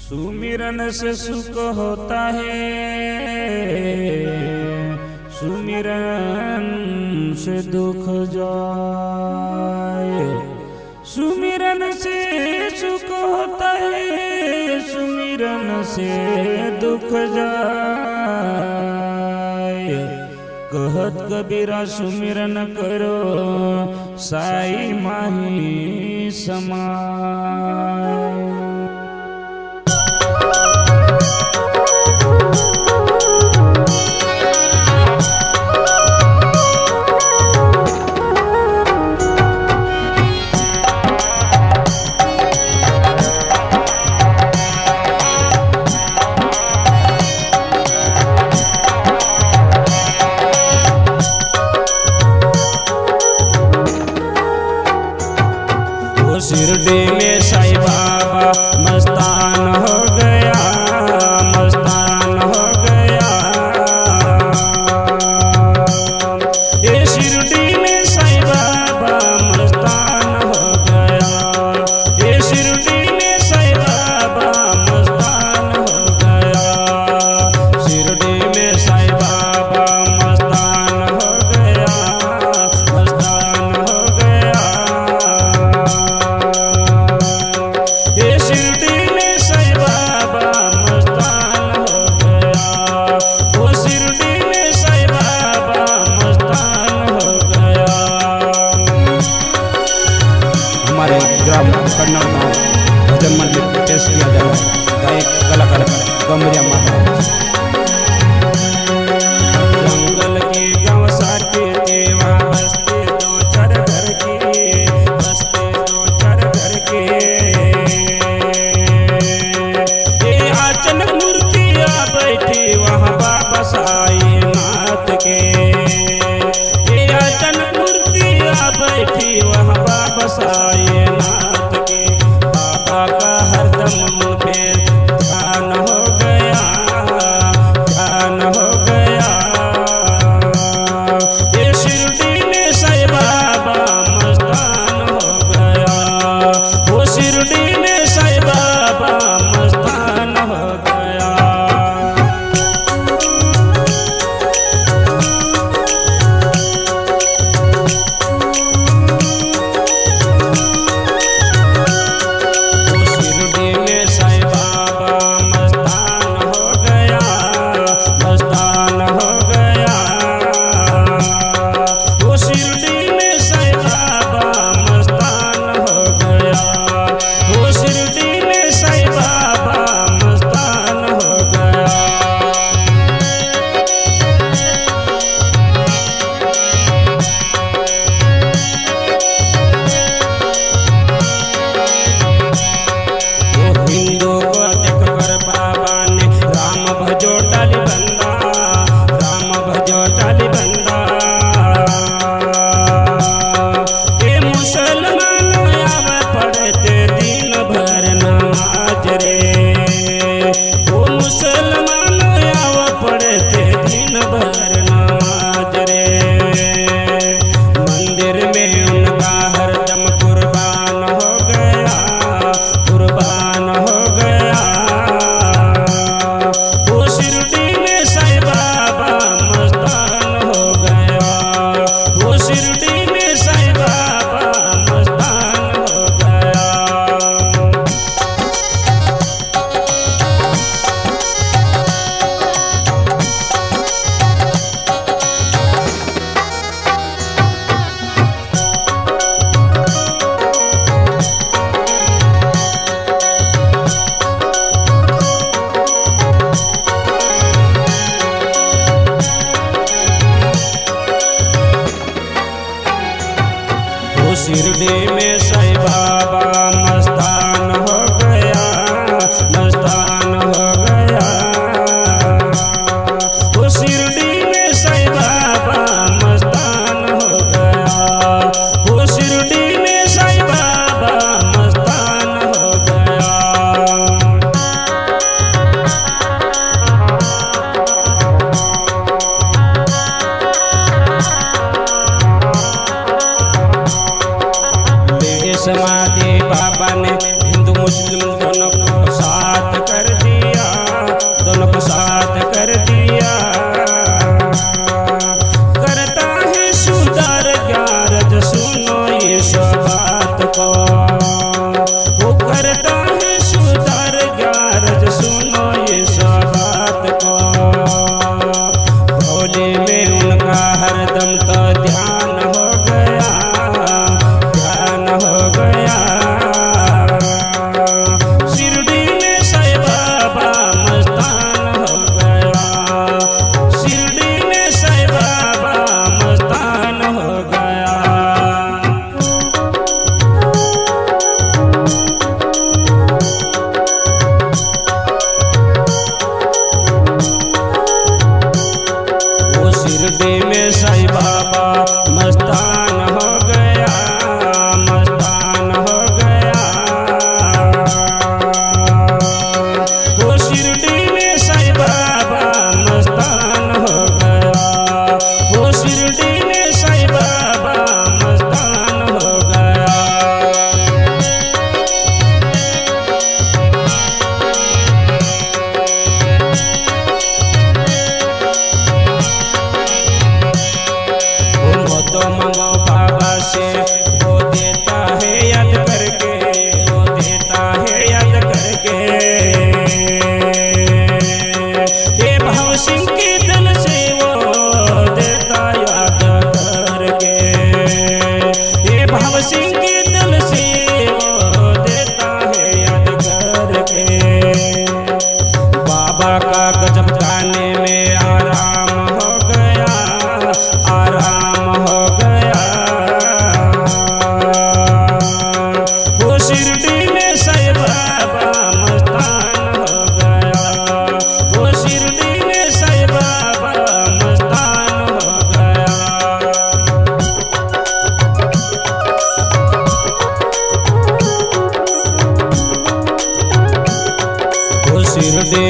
सुमिरन से सुख होता है, सुमिरन से दुख जाए। सुमिरन से सुख होता है, सुमिरन से दुख जाए। कहत कबीरा सुमिरन करो, साई माही समाए। शिरडी में साईं बाबा मस्तान हो गया, मस्तान हो गया। ये शिरडी में साईं बाबा मस्तान हो गया, ये शिरडी में साईं बाबा मस्तान हो गया। शिरडी में साईं बाबा मस्तान हो गया, मस्तान हो गया। ग्राम कन्नड़ गाँव भजन मंदिर पेश किया जा रहा है। गायक कलाकार गमरिया महाराज। जंगल के गाँव साके देवा बसते दो चार घर के, बसते दो चार घर के। ये अचानक मूर्तियाँ बैठी वहाँ बाबा साईनाथ के। ये अचानक मूर्तियाँ बैठी वहाँ बाबा साईनाथ के। बाबा का हरदम मन पे ध्यान हो गया, ध्यान हो गया। ये शिरडी में साईं बाबा मस्तान हो गया, वो शिरडी में साईं बाबा मस्तान हो गया। शिरडी में करता है सुधार ग्यारज, सुनो इस बात को। भोले में उनका हरदम तो ध्यान हो गया, ध्यान हो गया। शिरडी में साईं बाबा मस्तान हो गया, शिरडी में साईं बाबा मस्तान हो गया। शिरडी में साईं बाबा मस्तान हो गया, मस्तान हो गया। वो शिरडी में साईं बाबा मस्तान हो गया, वो शिरडी में साईं बाबा मस्तान हो गया। तो मांगो बाबा से, वो देता है याद करके, वो देता है याद करके। ये भव सिंह के दिल से वो देता याद करके, ये भव सिंह के दिल से वो देता है याद करके। बाबा का गजब गाने में आराम हो गया, आराम हो गया। वो शिरडी में साईं बाबा मस्तान हो गया, वो शिरडी में साईं बाबा मस्तान हो गया। वो शिरडी